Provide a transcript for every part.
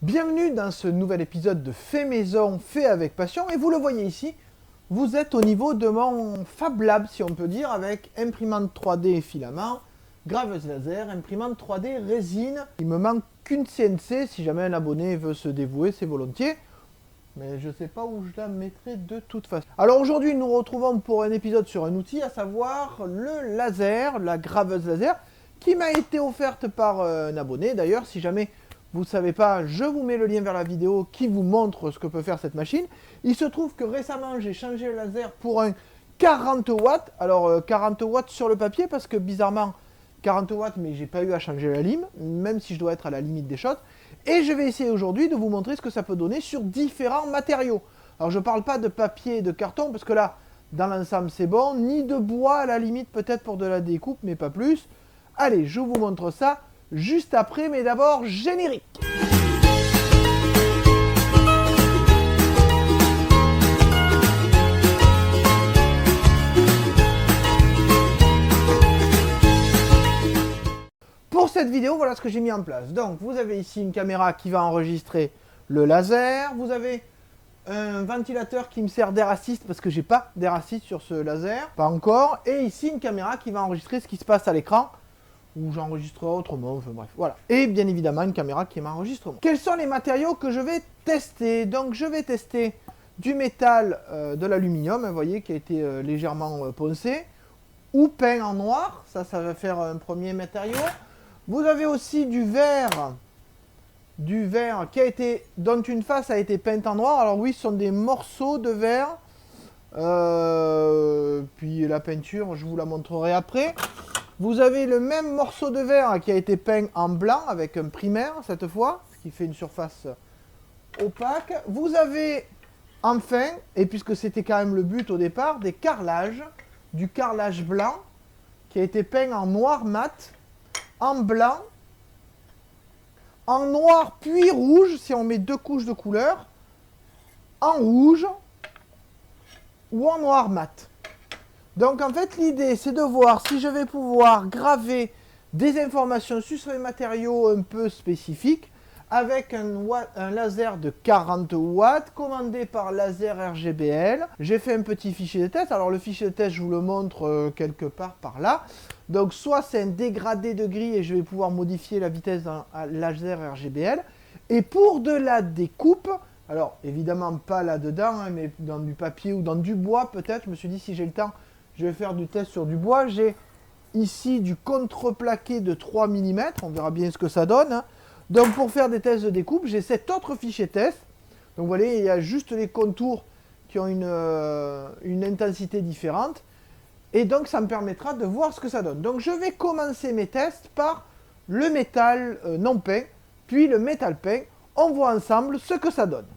Bienvenue dans ce nouvel épisode de Fait Maison, fait avec passion. Et vous le voyez ici, vous êtes au niveau de mon Fab Lab, si on peut dire, avec imprimante 3D filament, graveuse laser, imprimante 3D résine. Il me manque qu'une CNC, si jamais un abonné veut se dévouer, c'est volontiers. Mais je ne sais pas où je la mettrai de toute façon. Alors aujourd'hui, nous nous retrouvons pour un épisode sur un outil, à savoir le laser, la graveuse laser, qui m'a été offerte par un abonné. D'ailleurs, si jamais vous ne savez pas, je vous mets le lien vers la vidéo qui vous montre ce que peut faire cette machine. Il se trouve que récemment, j'ai changé le laser pour un 40 watts. Alors, 40 watts sur le papier, parce que bizarrement, 40 watts, mais j'ai pas eu à changer la lime, même si je dois être à la limite des choses. Et je vais essayer aujourd'hui de vous montrer ce que ça peut donner sur différents matériaux. Alors, je ne parle pas de papier et de carton, parce que là, dans l'ensemble, c'est bon. Ni de bois, à la limite, peut-être pour de la découpe, mais pas plus. Allez, je vous montre ça juste après, mais d'abord, générique. Pour cette vidéo, voilà ce que j'ai mis en place. Donc, vous avez ici une caméra qui va enregistrer le laser. Vous avez un ventilateur qui me sert d'air assist parce que j'ai pas d'air assist sur ce laser, pas encore. Et ici, une caméra qui va enregistrer ce qui se passe à l'écran, ou j'enregistrerai autrement, enfin bref, voilà. Et bien évidemment, une caméra qui m'enregistre. Quels sont les matériaux que je vais tester? Donc, je vais tester du métal, de l'aluminium, vous voyez, qui a été légèrement poncé, ou peint en noir. Ça va faire un premier matériau. Vous avez aussi du verre qui a été, dont une face a été peinte en noir. Alors oui, ce sont des morceaux de verre. Puis la peinture, je vous la montrerai après. Vous avez le même morceau de verre qui a été peint en blanc avec un primaire cette fois, ce qui fait une surface opaque. Vous avez enfin, et puisque c'était quand même le but au départ, des carrelages, du carrelage blanc qui a été peint en noir mat, en blanc, en noir puis rouge, si on met deux couches de couleur, en rouge ou en noir mat. Donc en fait l'idée c'est de voir si je vais pouvoir graver des informations sur ces matériaux un peu spécifiques avec un laser de 40 watts commandé par Laser RGBL. J'ai fait un petit fichier de test. Alors le fichier de test je vous le montre quelque part par là. Donc soit c'est un dégradé de gris et je vais pouvoir modifier la vitesse d'un laser RGBL. Et pour de la découpe, alors évidemment pas là-dedans, hein, mais dans du papier ou dans du bois peut-être, je me suis dit si j'ai le temps, je vais faire du test sur du bois. J'ai ici du contreplaqué de 3 mm, on verra bien ce que ça donne. Hein. Donc pour faire des tests de découpe, j'ai cet autre fichier test. Donc vous voyez, il y a juste les contours qui ont une intensité différente. Et donc ça me permettra de voir ce que ça donne. Donc je vais commencer mes tests par le métal non peint, puis le métal peint. On voit ensemble ce que ça donne.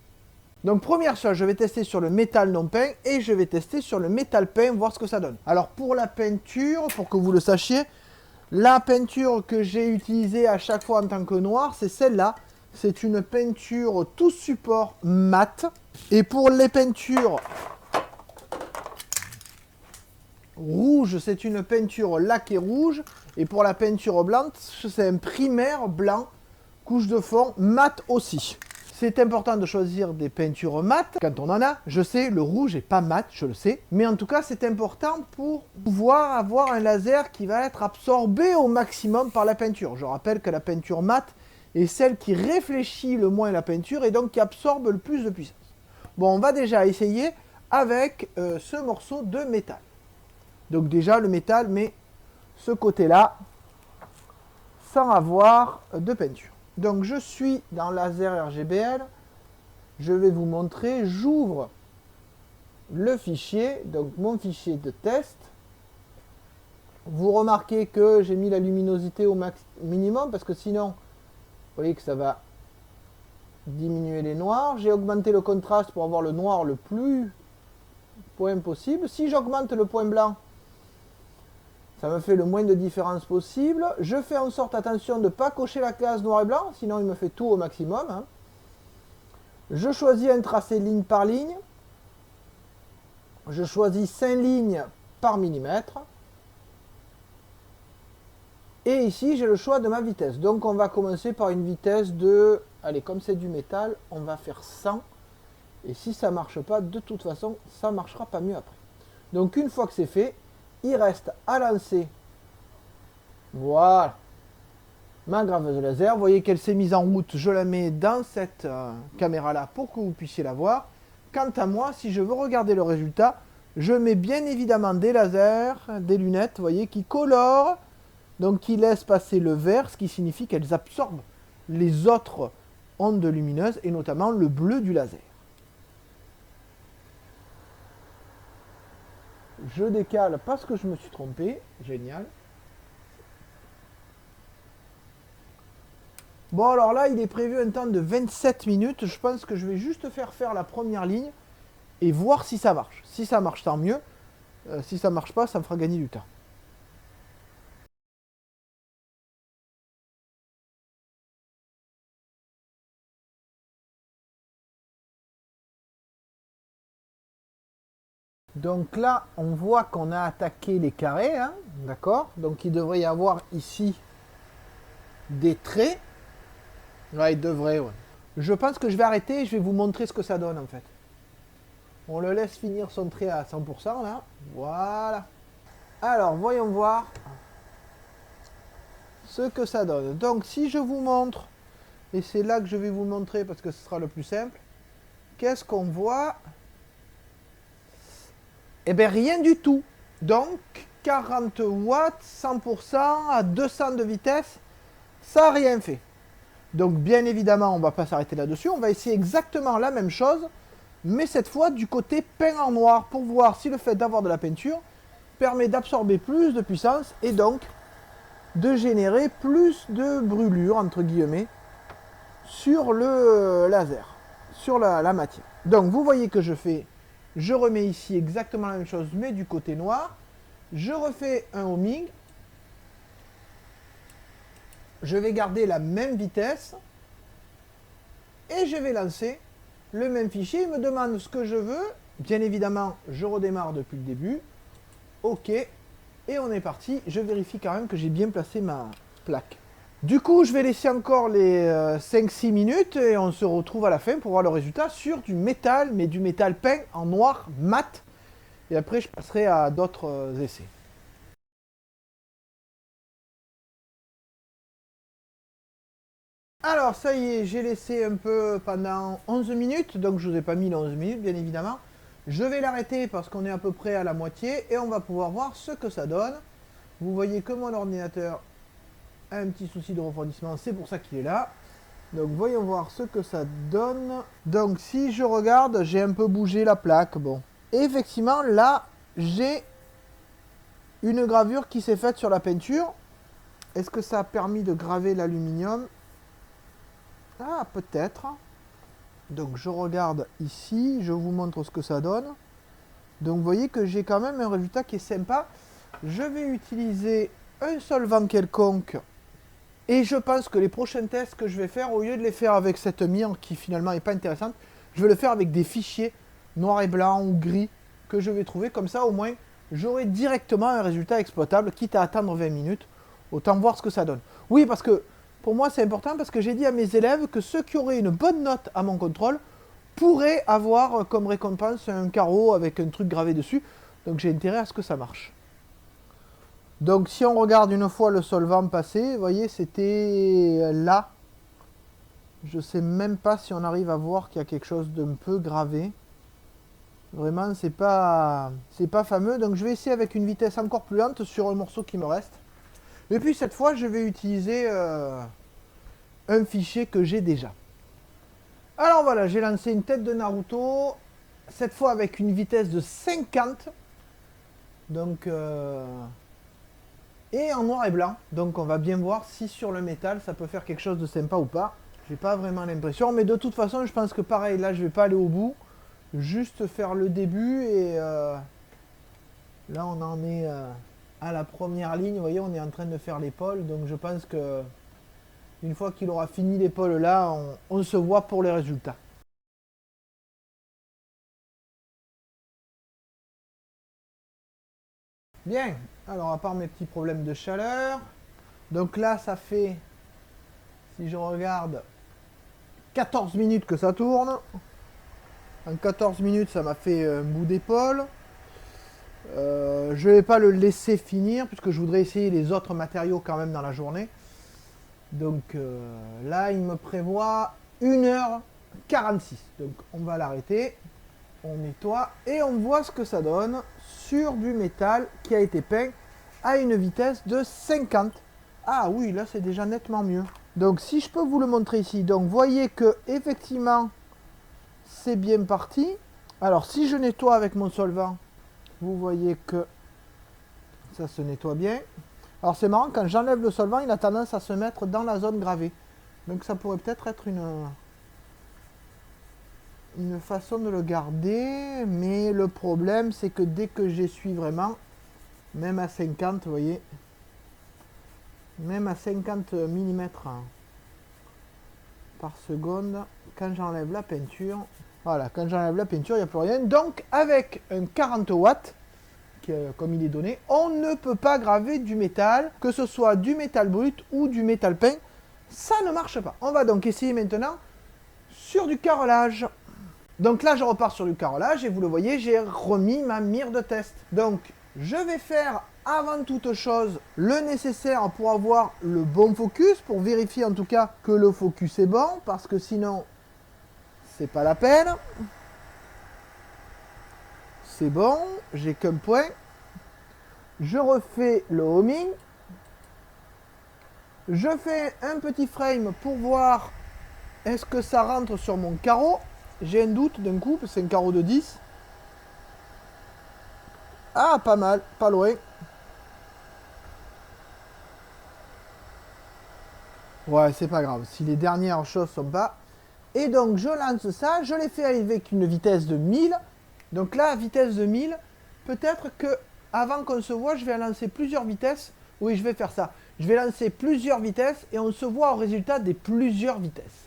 Donc première chose, je vais tester sur le métal non peint et je vais tester sur le métal peint, voir ce que ça donne. Alors pour la peinture, pour que vous le sachiez, la peinture que j'ai utilisée à chaque fois en tant que noir, c'est celle-là. C'est une peinture tout support mat. Et pour les peintures rouges, c'est une peinture laquée rouge. Et pour la peinture blanche, c'est un primaire blanc, couche de fond mat aussi. C'est important de choisir des peintures mat quand on en a. Je sais, le rouge n'est pas mat, je le sais. Mais en tout cas, c'est important pour pouvoir avoir un laser qui va être absorbé au maximum par la peinture. Je rappelle que la peinture mat est celle qui réfléchit le moins la peinture et donc qui absorbe le plus de puissance. Bon, on va déjà essayer avec ce morceau de métal. Donc déjà, le métal, mais ce côté-là, sans avoir de peinture. Donc je suis dans Laser RGBL, je vais vous montrer, j'ouvre le fichier, donc mon fichier de test. Vous remarquez que j'ai mis la luminosité au minimum parce que sinon, vous voyez que ça va diminuer les noirs. J'ai augmenté le contraste pour avoir le noir le plus point possible. Si j'augmente le point blanc, ça me fait le moins de différence possible. Je fais en sorte, attention, de ne pas cocher la case noir et blanc, sinon il me fait tout au maximum. Hein. Je choisis un tracé ligne par ligne. Je choisis 5 lignes par millimètre. Et ici, j'ai le choix de ma vitesse. Donc, on va commencer par une vitesse de allez, comme c'est du métal, on va faire 100. Et si ça marche pas, de toute façon, ça marchera pas mieux après. Donc une fois que c'est fait, il reste à lancer. Voilà. Ma graveuse laser, vous voyez qu'elle s'est mise en route, je la mets dans cette caméra là pour que vous puissiez la voir. Quant à moi, si je veux regarder le résultat, je mets bien évidemment des lasers, des lunettes, vous voyez, qui colorent, donc qui laissent passer le vert, ce qui signifie qu'elles absorbent les autres ondes lumineuses, et notamment le bleu du laser. Je décale parce que je me suis trompé, génial. Bon, alors là, il est prévu un temps de 27 minutes. Je pense que je vais juste faire la première ligne et voir si ça marche. Si ça marche, tant mieux. Si ça marche pas, ça me fera gagner du temps. Donc là, on voit qu'on a attaqué les carrés, hein, d'accord? Donc il devrait y avoir ici des traits. Ouais, il devrait, ouais. Je pense que je vais arrêter et je vais vous montrer ce que ça donne en fait. On le laisse finir son trait à 100% là. Voilà. Alors, voyons voir ce que ça donne. Donc, si je vous montre, et c'est là que je vais vous montrer parce que ce sera le plus simple, qu'est-ce qu'on voit? Eh bien, rien du tout. Donc, 40 watts, 100% à 200 de vitesse, ça n'a rien fait. Donc, bien évidemment, on ne va pas s'arrêter là-dessus. On va essayer exactement la même chose, mais cette fois du côté peint en noir, pour voir si le fait d'avoir de la peinture permet d'absorber plus de puissance et donc de générer plus de brûlure, entre guillemets, sur le laser, sur la matière. Donc vous voyez que je remets ici exactement la même chose, mais du côté noir. Je refais un homing. Je vais garder la même vitesse. Et je vais lancer le même fichier. Il me demande ce que je veux. Bien évidemment, je redémarre depuis le début. OK. Et on est parti. Je vérifie quand même que j'ai bien placé ma plaque. Du coup, je vais laisser encore les 5-6 minutes et on se retrouve à la fin pour voir le résultat sur du métal, mais du métal peint en noir mat. Et après, je passerai à d'autres essais. Alors, ça y est, j'ai laissé un peu pendant 11 minutes, donc je ne vous ai pas mis les 11 minutes, bien évidemment. Je vais l'arrêter parce qu'on est à peu près à la moitié et on va pouvoir voir ce que ça donne. Vous voyez que mon ordinateur a un petit souci de refroidissement, c'est pour ça qu'il est là. Donc voyons voir ce que ça donne. Donc si je regarde, j'ai un peu bougé la plaque. Bon. Et effectivement, là, j'ai une gravure qui s'est faite sur la peinture. Est-ce que ça a permis de graver l'aluminium? Ah, peut-être. Donc je regarde ici, je vous montre ce que ça donne. Donc vous voyez que j'ai quand même un résultat qui est sympa. Je vais utiliser un solvant quelconque. Et je pense que les prochains tests que je vais faire, au lieu de les faire avec cette mire qui finalement n'est pas intéressante, je vais le faire avec des fichiers noir et blanc ou gris que je vais trouver. Comme ça, au moins, j'aurai directement un résultat exploitable, quitte à attendre 20 minutes. Autant voir ce que ça donne. Oui, parce que pour moi, c'est important parce que j'ai dit à mes élèves que ceux qui auraient une bonne note à mon contrôle pourraient avoir comme récompense un carreau avec un truc gravé dessus. Donc j'ai intérêt à ce que ça marche. Donc si on regarde une fois le solvant passer, vous voyez, c'était là. Je ne sais même pas si on arrive à voir qu'il y a quelque chose d'un peu gravé. Vraiment, c'est pas fameux. Donc je vais essayer avec une vitesse encore plus lente sur un morceau qui me reste. Et puis cette fois, je vais utiliser un fichier que j'ai déjà. Alors voilà, j'ai lancé une tête de Naruto. Cette fois avec une vitesse de 50. Donc... et en noir et blanc. Donc on va bien voir si sur le métal ça peut faire quelque chose de sympa ou pas. J'ai pas vraiment l'impression, mais de toute façon je pense que pareil, là je vais pas aller au bout. Juste faire le début et là on en est à la première ligne. Vous voyez, on est en train de faire l'épaule. Donc je pense que une fois qu'il aura fini l'épaule là, on se voit pour les résultats. Bien, alors à part mes petits problèmes de chaleur, donc là ça fait, si je regarde, 14 minutes que ça tourne. En 14 minutes, ça m'a fait un bout d'épaule. Je ne vais pas le laisser finir, puisque je voudrais essayer les autres matériaux quand même dans la journée. Donc là, il me prévoit 1h46. Donc on va l'arrêter. On nettoie et on voit ce que ça donne sur du métal qui a été peint à une vitesse de 50. Ah oui, là c'est déjà nettement mieux. Donc si je peux vous le montrer ici, donc voyez que effectivement c'est bien parti. Alors si je nettoie avec mon solvant, vous voyez que ça se nettoie bien. Alors c'est marrant, quand j'enlève le solvant, il a tendance à se mettre dans la zone gravée. Donc ça pourrait peut-être être une façon de le garder, mais le problème c'est que dès que j'essuie vraiment, même à 50, vous voyez, même à 50 mm par seconde, quand j'enlève la peinture, voilà, quand j'enlève la peinture, il n'y a plus rien. Donc avec un 40 watts, comme il est donné, on ne peut pas graver du métal, que ce soit du métal brut ou du métal peint, ça ne marche pas. On va donc essayer maintenant sur du carrelage. Donc là, je repars sur du carrelage et vous le voyez, j'ai remis ma mire de test. Donc, je vais faire avant toute chose le nécessaire pour avoir le bon focus, pour vérifier en tout cas que le focus est bon, parce que sinon, c'est pas la peine. C'est bon, j'ai qu'un point. Je refais le homing. Je fais un petit frame pour voir est-ce que ça rentre sur mon carreau. J'ai un doute d'un coup, parce que c'est un carreau de 10. Ah, pas mal, pas loin. Ouais, c'est pas grave, si les dernières choses sont pas... Et donc, je lance ça, je l'ai fait avec une vitesse de 1000. Donc là, vitesse de 1000, peut-être que avant qu'on se voit, je vais lancer plusieurs vitesses. Oui, je vais faire ça. Je vais lancer plusieurs vitesses et on se voit au résultat des plusieurs vitesses.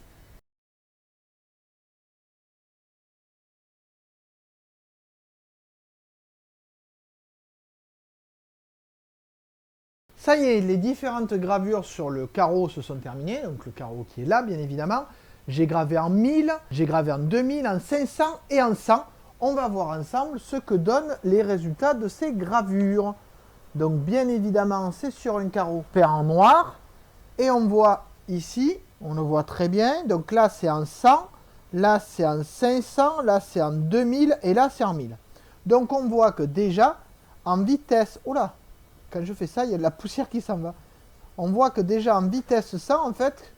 Ça y est, les différentes gravures sur le carreau se sont terminées. Donc le carreau qui est là, bien évidemment. J'ai gravé en 1000, j'ai gravé en 2000, en 500 et en 100. On va voir ensemble ce que donnent les résultats de ces gravures. Donc bien évidemment, c'est sur un carreau peint en noir. Et on voit ici, on le voit très bien. Donc là, c'est en 100, là, c'est en 500, là, c'est en 2000 et là, c'est en 1000. Donc on voit que déjà, en vitesse... Oula, quand je fais ça, il y a de la poussière qui s'en va. On voit que déjà en vitesse 100, en fait,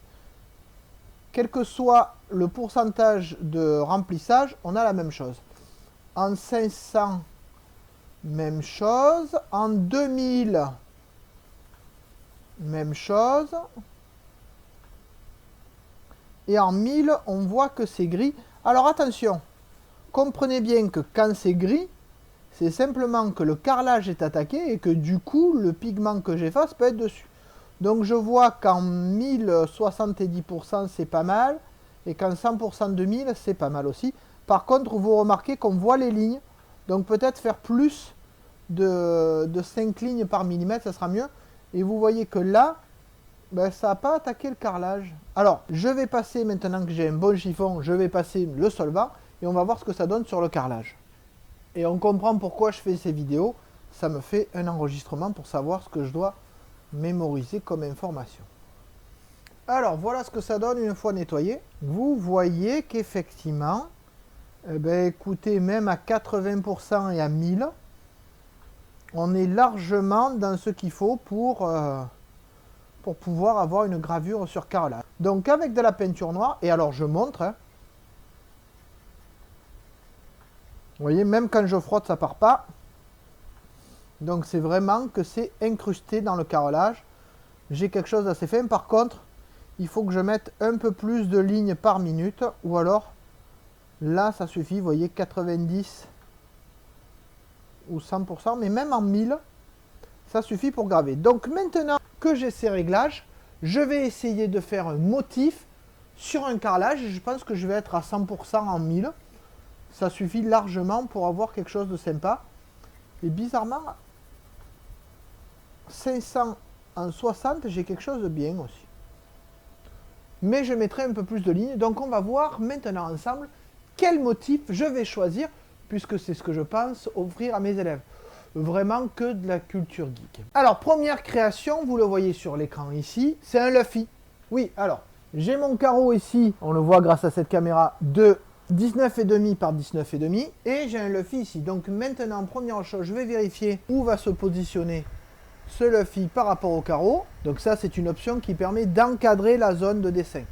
quel que soit le pourcentage de remplissage, on a la même chose. En 500, même chose. En 2000, même chose. Et en 1000, on voit que c'est gris. Alors attention, comprenez bien que quand c'est gris, c'est simplement que le carrelage est attaqué et que du coup, le pigment que j'efface peut être dessus. Donc je vois qu'en 1070%, c'est pas mal. Et qu'en 100% de 1000, c'est pas mal aussi. Par contre, vous remarquez qu'on voit les lignes. Donc peut-être faire plus de 5 lignes par millimètre, ça sera mieux. Et vous voyez que là, ben, ça n'a pas attaqué le carrelage. Alors, je vais passer, maintenant que j'ai un bon chiffon, je vais passer le solvant. Et on va voir ce que ça donne sur le carrelage. Et on comprend pourquoi je fais ces vidéos. Ça me fait un enregistrement pour savoir ce que je dois mémoriser comme information. Alors voilà ce que ça donne une fois nettoyé. Vous voyez qu'effectivement, écoutez, même à 80% et à 1000, on est largement dans ce qu'il faut pour pouvoir avoir une gravure sur carrelage. Donc avec de la peinture noire, et alors je montre, hein. Vous voyez, même quand je frotte, ça part pas. Donc c'est vraiment que c'est incrusté dans le carrelage. J'ai quelque chose d'assez fin. Par contre, il faut que je mette un peu plus de lignes par minute. Ou alors, là, ça suffit. Vous voyez, 90 ou 100%. Mais même en 1000, ça suffit pour graver. Donc maintenant que j'ai ces réglages, je vais essayer de faire un motif sur un carrelage. Je pense que je vais être à 100% en 1000. Ça suffit largement pour avoir quelque chose de sympa. Et bizarrement, 500 en 60, j'ai quelque chose de bien aussi. mais je mettrai un peu plus de lignes. Donc on va voir maintenant ensemble quel motif je vais choisir, puisque c'est ce que je pense offrir à mes élèves. Vraiment que de la culture geek. Alors, première création, vous le voyez sur l'écran ici, c'est un Luffy. Oui, alors, j'ai mon carreau ici, on le voit grâce à cette caméra, de 19,5 par 19,5, et j'ai un Luffy ici. Donc maintenant, première chose, je vais vérifier où va se positionner ce Luffy par rapport au carreau. Donc ça, c'est une option qui permet d'encadrer la zone de dessin.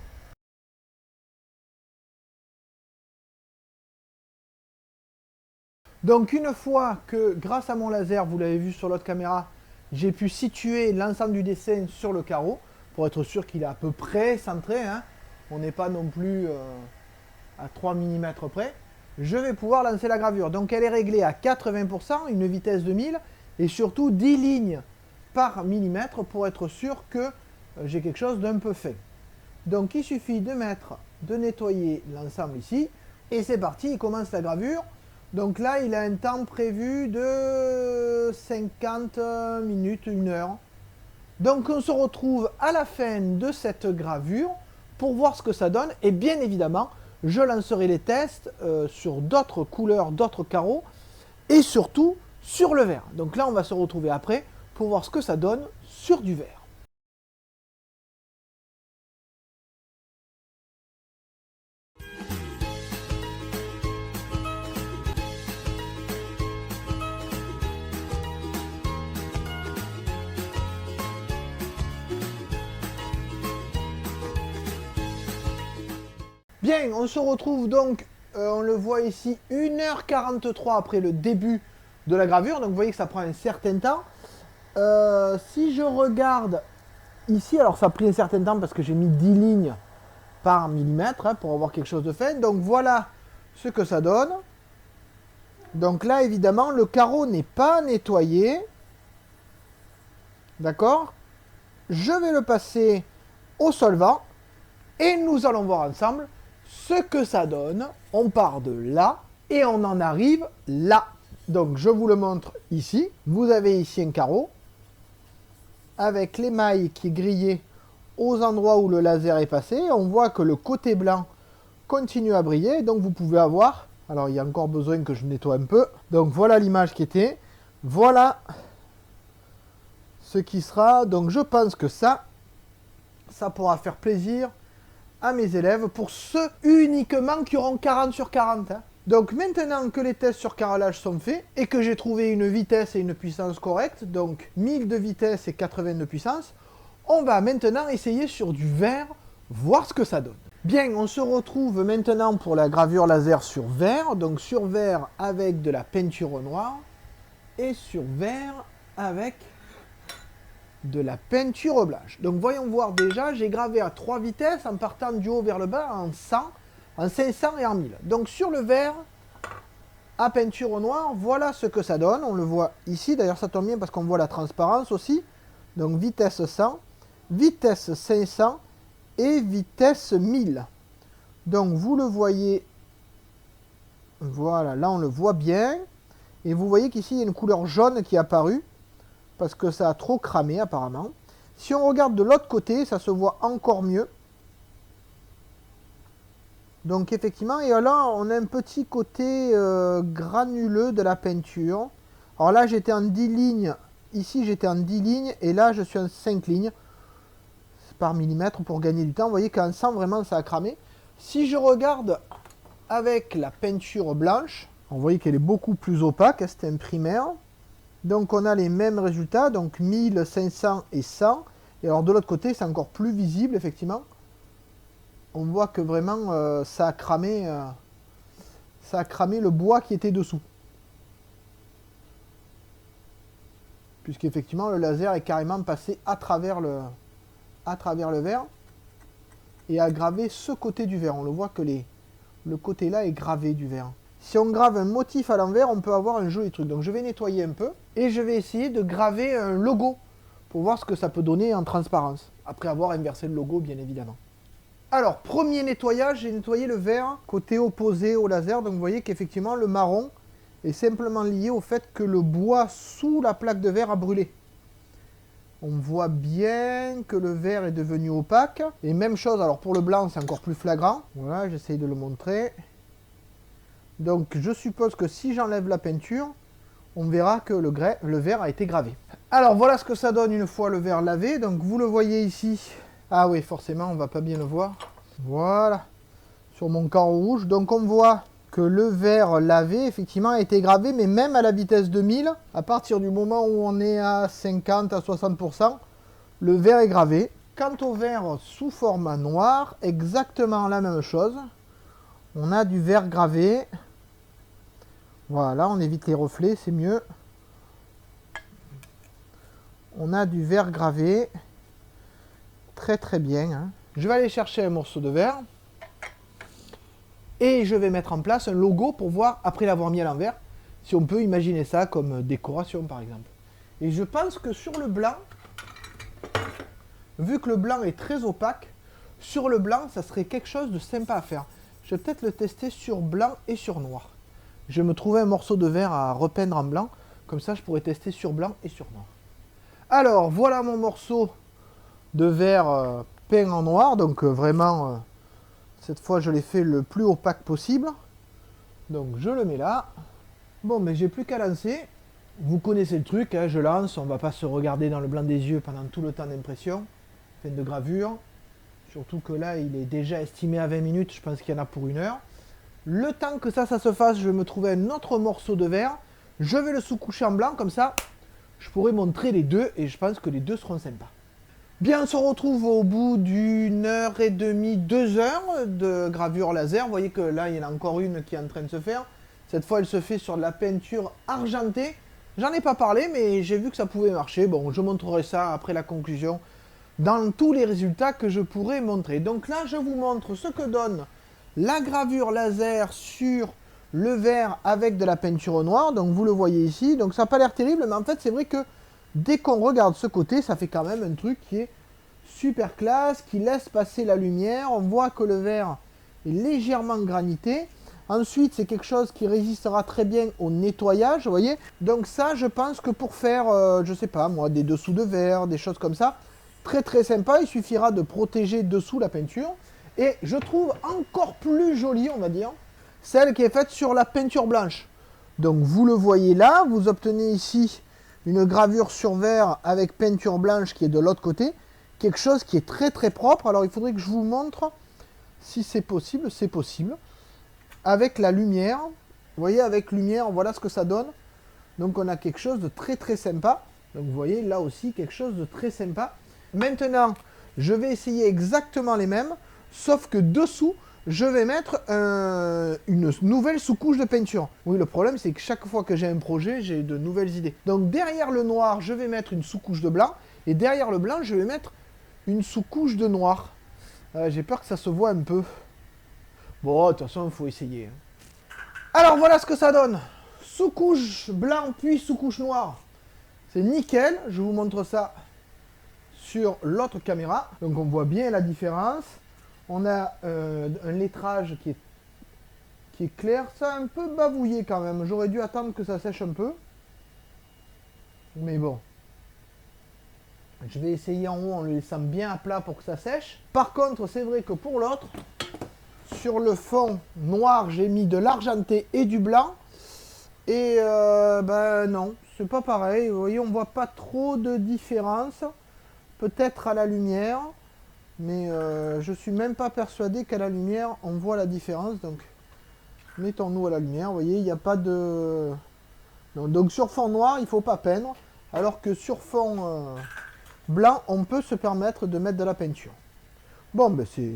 Donc une fois que, grâce à mon laser, vous l'avez vu sur l'autre caméra, j'ai pu situer l'ensemble du dessin sur le carreau, pour être sûr qu'il est à peu près centré, hein. On n'est pas non plus à 3 mm près, je vais pouvoir lancer la gravure. Donc elle est réglée à 80%, une vitesse de 1000, et surtout 10 lignes par millimètre pour être sûr que j'ai quelque chose d'un peu fait. Donc il suffit de nettoyer l'ensemble ici, et c'est parti, il commence la gravure. Donc là, il a un temps prévu de 50 minutes, 1 heure. Donc on se retrouve à la fin de cette gravure pour voir ce que ça donne. Et bien évidemment, je lancerai les tests sur d'autres couleurs, d'autres carreaux et surtout sur le vert. Donc là, on va se retrouver après pour voir ce que ça donne sur du vert. Bien, on se retrouve donc, on le voit ici, 1h43 après le début de la gravure. Donc vous voyez que ça prend un certain temps. Si je regarde ici, alors ça a pris un certain temps parce que j'ai mis 10 lignes par millimètre, hein, pour avoir quelque chose de fin. Donc voilà ce que ça donne. Donc là, évidemment, le carreau n'est pas nettoyé. D'accord? Je vais le passer au solvant et nous allons voir ensemble ce que ça donne. On part de là et on en arrive là. Donc je vous le montre ici. Vous avez ici un carreau avec l'émail qui est grillé aux endroits où le laser est passé. On voit que le côté blanc continue à briller. Donc vous pouvez avoir, alors il y a encore besoin que je nettoie un peu. Donc voilà l'image qui était. Voilà ce qui sera. Donc je pense que ça pourra faire plaisir à mes élèves, pour ceux uniquement qui auront 40 sur 40. Hein. Donc maintenant que les tests sur carrelage sont faits et que j'ai trouvé une vitesse et une puissance correcte, donc 1000 de vitesse et 80 de puissance, on va maintenant essayer sur du vert, voir ce que ça donne. Bien, on se retrouve maintenant pour la gravure laser sur vert, donc sur vert avec de la peinture noire et sur vert avec de la peinture blanche. Donc voyons voir déjà, j'ai gravé à 3 vitesses en partant du haut vers le bas en 100, en 500 et en 1000. Donc sur le vert, à peinture noire, voilà ce que ça donne. On le voit ici, d'ailleurs ça tombe bien parce qu'on voit la transparence aussi. Donc vitesse 100, vitesse 500 et vitesse 1000. Donc vous le voyez, voilà, là on le voit bien. Et vous voyez qu'ici il y a une couleur jaune qui est apparue, parce que ça a trop cramé apparemment. Si on regarde de l'autre côté, ça se voit encore mieux. Donc effectivement, et là on a un petit côté granuleux de la peinture. Alors là j'étais en 10 lignes, ici j'étais en 10 lignes, et là je suis en 5 lignes par millimètre pour gagner du temps. Vous voyez qu'en 100 vraiment ça a cramé. Si je regarde avec la peinture blanche, vous voyez qu'elle est beaucoup plus opaque, c'est un primaire. Donc on a les mêmes résultats, donc 1000, 500 et 100. Et alors de l'autre côté, c'est encore plus visible, effectivement. On voit que vraiment, ça a cramé le bois qui était dessous. Puisqu'effectivement, le laser est carrément passé à travers le verre et a gravé ce côté du verre. On le voit que le côté là est gravé du verre. Si on grave un motif à l'envers, on peut avoir un joli truc. Donc je vais nettoyer un peu et je vais essayer de graver un logo pour voir ce que ça peut donner en transparence. Après avoir inversé le logo, bien évidemment. Alors, premier nettoyage, j'ai nettoyé le vert côté opposé au laser. Donc vous voyez qu'effectivement le marron est simplement lié au fait que le bois sous la plaque de verre a brûlé. On voit bien que le vert est devenu opaque. Et même chose, alors pour le blanc, c'est encore plus flagrant. Voilà, j'essaye de le montrer. Donc je suppose que si j'enlève la peinture, on verra que le vert a été gravé. Alors voilà ce que ça donne une fois le vert lavé. Donc vous le voyez ici. Ah oui, forcément, on va pas bien le voir. Voilà, sur mon carreau rouge. Donc on voit que le vert lavé, effectivement, a été gravé, mais même à la vitesse de 1000, à partir du moment où on est à 50 à 60%, le vert est gravé. Quant au vert sous format noir, exactement la même chose. On a du vert gravé. Voilà, on évite les reflets, c'est mieux. On a du vert gravé. Très très bien. Hein. Je vais aller chercher un morceau de verre. Et je vais mettre en place un logo pour voir, après l'avoir mis à l'envers, si on peut imaginer ça comme décoration par exemple. Et je pense que sur le blanc, vu que le blanc est très opaque, sur le blanc, ça serait quelque chose de sympa à faire. Je vais peut-être le tester sur blanc et sur noir. Je vais me trouver un morceau de verre à repeindre en blanc, comme ça je pourrais tester sur blanc et sur noir. Alors, voilà mon morceau de verre peint en noir, donc vraiment... Cette fois, je l'ai fait le plus opaque possible. Donc, je le mets là. Bon, mais j'ai plus qu'à lancer. Vous connaissez le truc, hein, je lance. On ne va pas se regarder dans le blanc des yeux pendant tout le temps d'impression. Fin de gravure. Surtout que là, il est déjà estimé à 20 minutes. Je pense qu'il y en a pour 1 heure. Le temps que ça se fasse, je vais me trouver un autre morceau de verre. Je vais le sous-coucher en blanc. Comme ça, je pourrai montrer les deux. Et je pense que les deux seront sympas. Bien, on se retrouve au bout d'1 heure et demie, 2 heures de gravure laser. Vous voyez que là, il y en a encore une qui est en train de se faire. Cette fois, elle se fait sur de la peinture argentée. J'en ai pas parlé, mais j'ai vu que ça pouvait marcher. Bon, je montrerai ça après la conclusion dans tous les résultats que je pourrai montrer. Donc là, je vous montre ce que donne la gravure laser sur le verre avec de la peinture noire. Donc, vous le voyez ici. Donc, ça n'a pas l'air terrible, mais en fait, c'est vrai que dès qu'on regarde ce côté, ça fait quand même un truc qui est super classe, qui laisse passer la lumière. On voit que le verre est légèrement granité. Ensuite, c'est quelque chose qui résistera très bien au nettoyage, vous voyez. Donc ça, je pense que pour faire, je sais pas moi, des dessous de verre, des choses comme ça, très très sympa. Il suffira de protéger dessous la peinture. Et je trouve encore plus jolie, on va dire, celle qui est faite sur la peinture blanche. Donc vous le voyez là, vous obtenez ici une gravure sur verre avec peinture blanche qui est de l'autre côté. Quelque chose qui est très très propre. Alors il faudrait que je vous montre si c'est possible. C'est possible. Avec la lumière. Vous voyez, avec lumière, voilà ce que ça donne. Donc on a quelque chose de très très sympa. Donc vous voyez là aussi quelque chose de très sympa. Maintenant, je vais essayer exactement les mêmes. Sauf que dessous, je vais mettre une nouvelle sous-couche de peinture. Oui, le problème, c'est que chaque fois que j'ai un projet, j'ai de nouvelles idées. Donc, derrière le noir, je vais mettre une sous-couche de blanc. Et derrière le blanc, je vais mettre une sous-couche de noir. J'ai peur que ça se voit un peu. Bon, de toute façon, il faut essayer. Alors, voilà ce que ça donne. Sous-couche blanc, puis sous-couche noire. C'est nickel. Je vous montre ça sur l'autre caméra. Donc, on voit bien la différence. On a un lettrage qui est clair. Ça a un peu bavouillé quand même. J'aurais dû attendre que ça sèche un peu. Mais bon. Je vais essayer en haut en le laissant bien à plat pour que ça sèche. Par contre, c'est vrai que pour l'autre, sur le fond noir, j'ai mis de l'argenté et du blanc. Et ben non, c'est pas pareil. Vous voyez, on voit pas trop de différence. Peut-être à la lumière. Mais je suis même pas persuadé qu'à la lumière, on voit la différence. Donc, mettons-nous à la lumière. Vous voyez, il n'y a pas de... Non, donc, sur fond noir, il ne faut pas peindre. Alors que sur fond blanc, on peut se permettre de mettre de la peinture. Bon, ben c'est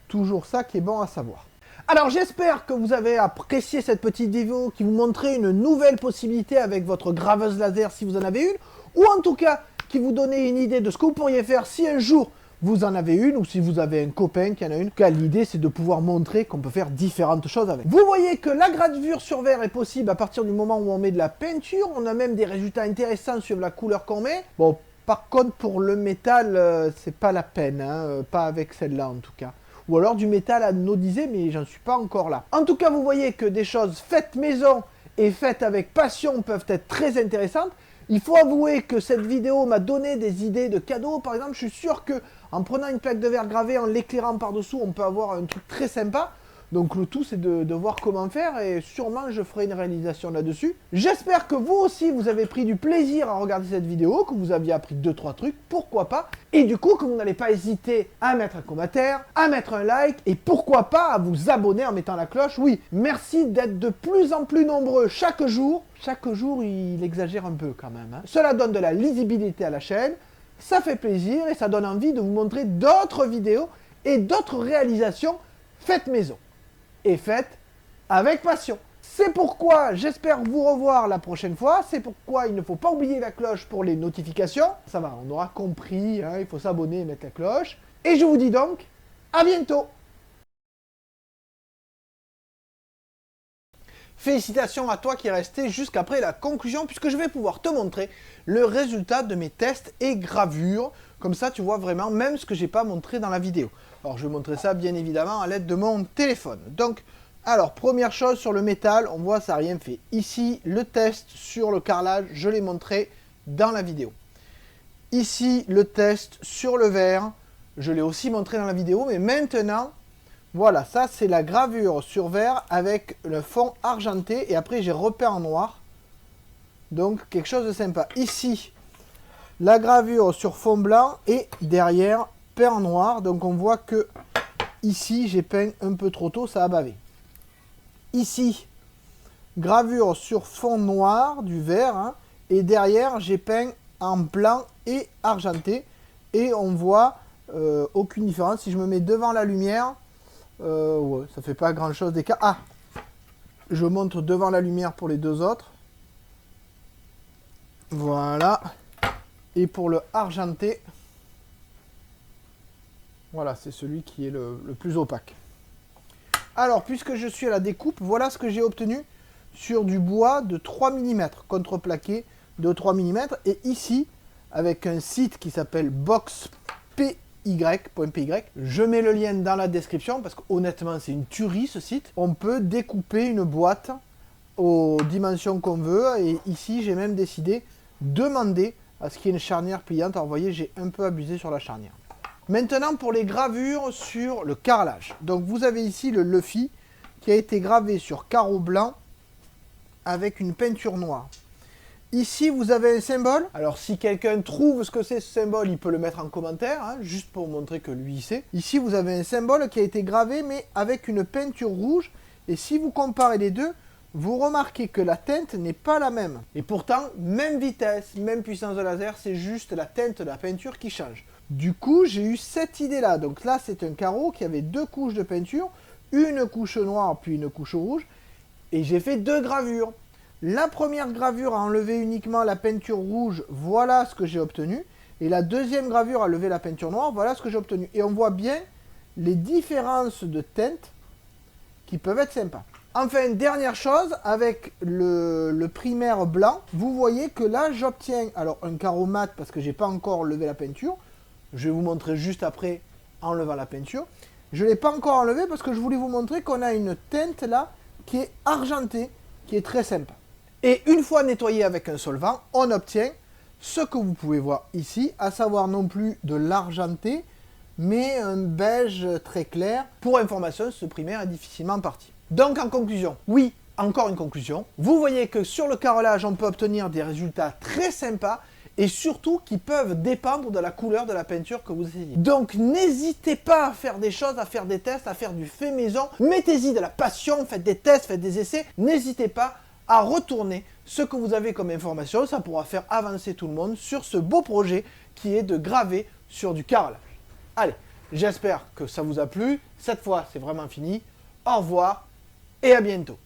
toujours ça qui est bon à savoir. Alors, j'espère que vous avez apprécié cette petite vidéo qui vous montrait une nouvelle possibilité avec votre graveuse laser si vous en avez une. Ou en tout cas, qui vous donnait une idée de ce que vous pourriez faire si un jour vous en avez une, ou si vous avez un copain qui en a une. L'idée, c'est de pouvoir montrer qu'on peut faire différentes choses avec. Vous voyez que la gravure sur verre est possible à partir du moment où on met de la peinture. On a même des résultats intéressants sur la couleur qu'on met. Bon, par contre, pour le métal, c'est pas la peine, hein, pas avec celle-là en tout cas. Ou alors du métal anodisé, mais j'en suis pas encore là. En tout cas, vous voyez que des choses faites maison et faites avec passion peuvent être très intéressantes. Il faut avouer que cette vidéo m'a donné des idées de cadeaux. Par exemple, je suis sûr que en prenant une plaque de verre gravée, en l'éclairant par-dessous, on peut avoir un truc très sympa. Donc le tout c'est de voir comment faire et sûrement je ferai une réalisation là-dessus. J'espère que vous aussi vous avez pris du plaisir à regarder cette vidéo, que vous aviez appris 2-3 trucs, pourquoi pas. Et du coup que vous n'allez pas hésiter à mettre un commentaire, à mettre un like et pourquoi pas à vous abonner en mettant la cloche. Oui, merci d'être de plus en plus nombreux chaque jour. Chaque jour il exagère un peu quand même. Cela donne de la lisibilité à la chaîne, ça fait plaisir et ça donne envie de vous montrer d'autres vidéos et d'autres réalisations faites maison. Et faites avec passion. C'est pourquoi j'espère vous revoir la prochaine fois. C'est pourquoi il ne faut pas oublier la cloche pour les notifications. Ça va, on aura compris, hein, il faut s'abonner et mettre la cloche. Et je vous dis donc, à bientôt. Félicitations à toi qui est resté jusqu'après la conclusion, puisque je vais pouvoir te montrer le résultat de mes tests et gravures. Comme ça, tu vois vraiment même ce que j'ai pas montré dans la vidéo. Alors, je vais montrer ça bien évidemment à l'aide de mon téléphone. Donc, alors, première chose sur le métal, on voit ça n'a rien fait. Ici, le test sur le carrelage, je l'ai montré dans la vidéo. Ici, le test sur le verre, je l'ai aussi montré dans la vidéo, mais maintenant, voilà, ça c'est la gravure sur verre avec le fond argenté et après j'ai repeint en noir. Donc, quelque chose de sympa. Ici, la gravure sur fond blanc et derrière peint en noir. Donc on voit que ici j'ai peint un peu trop tôt, ça a bavé. Ici, gravure sur fond noir du verre, hein, et derrière j'ai peint en blanc et argenté et on voit aucune différence. Si je me mets devant la lumière, ouais, ça fait pas grand chose d'écart. Ah, je montre devant la lumière pour les deux autres. Voilà. Et pour le argenté, voilà, c'est celui qui est le plus opaque. Alors, puisque je suis à la découpe, voilà ce que j'ai obtenu sur du bois de 3 mm, contreplaqué de 3 mm. Et ici, avec un site qui s'appelle boxpy.py, je mets le lien dans la description, parce qu'honnêtement, c'est une tuerie ce site. On peut découper une boîte aux dimensions qu'on veut. Et ici, j'ai même décidé de demander à ce qu'il y ait une charnière pliante. Alors, vous voyez, j'ai un peu abusé sur la charnière. Maintenant, pour les gravures sur le carrelage. Donc, vous avez ici le Luffy qui a été gravé sur carreau blanc avec une peinture noire. Ici, vous avez un symbole. Alors, si quelqu'un trouve ce que c'est ce symbole, il peut le mettre en commentaire, hein, juste pour montrer que lui, il sait. Ici, vous avez un symbole qui a été gravé, mais avec une peinture rouge. Et si vous comparez les deux, vous remarquez que la teinte n'est pas la même. Et pourtant, même vitesse, même puissance de laser, c'est juste la teinte de la peinture qui change. Du coup, j'ai eu cette idée-là. Donc là, c'est un carreau qui avait 2 couches de peinture, une couche noire puis une couche rouge. Et j'ai fait 2 gravures. La première gravure a enlevé uniquement la peinture rouge, voilà ce que j'ai obtenu. Et la deuxième gravure a levé la peinture noire, voilà ce que j'ai obtenu. Et on voit bien les différences de teinte qui peuvent être sympas. Enfin, dernière chose, avec le primaire blanc, vous voyez que là, j'obtiens alors un carreau mat parce que j'ai pas encore levé la peinture. Je vais vous montrer juste après en levant la peinture. Je ne l'ai pas encore enlevé parce que je voulais vous montrer qu'on a une teinte là qui est argentée, qui est très sympa. Et une fois nettoyé avec un solvant, on obtient ce que vous pouvez voir ici, à savoir non plus de l'argenté, mais un beige très clair. Pour information, ce primaire est difficilement parti. Donc en conclusion, oui, encore une conclusion. Vous voyez que sur le carrelage, on peut obtenir des résultats très sympas et surtout qui peuvent dépendre de la couleur de la peinture que vous essayez. Donc n'hésitez pas à faire des choses, à faire des tests, à faire du fait maison. Mettez-y de la passion, faites des tests, faites des essais. N'hésitez pas à retourner ce que vous avez comme information. Ça pourra faire avancer tout le monde sur ce beau projet qui est de graver sur du carrelage. Allez, j'espère que ça vous a plu. Cette fois, c'est vraiment fini. Au revoir et à bientôt.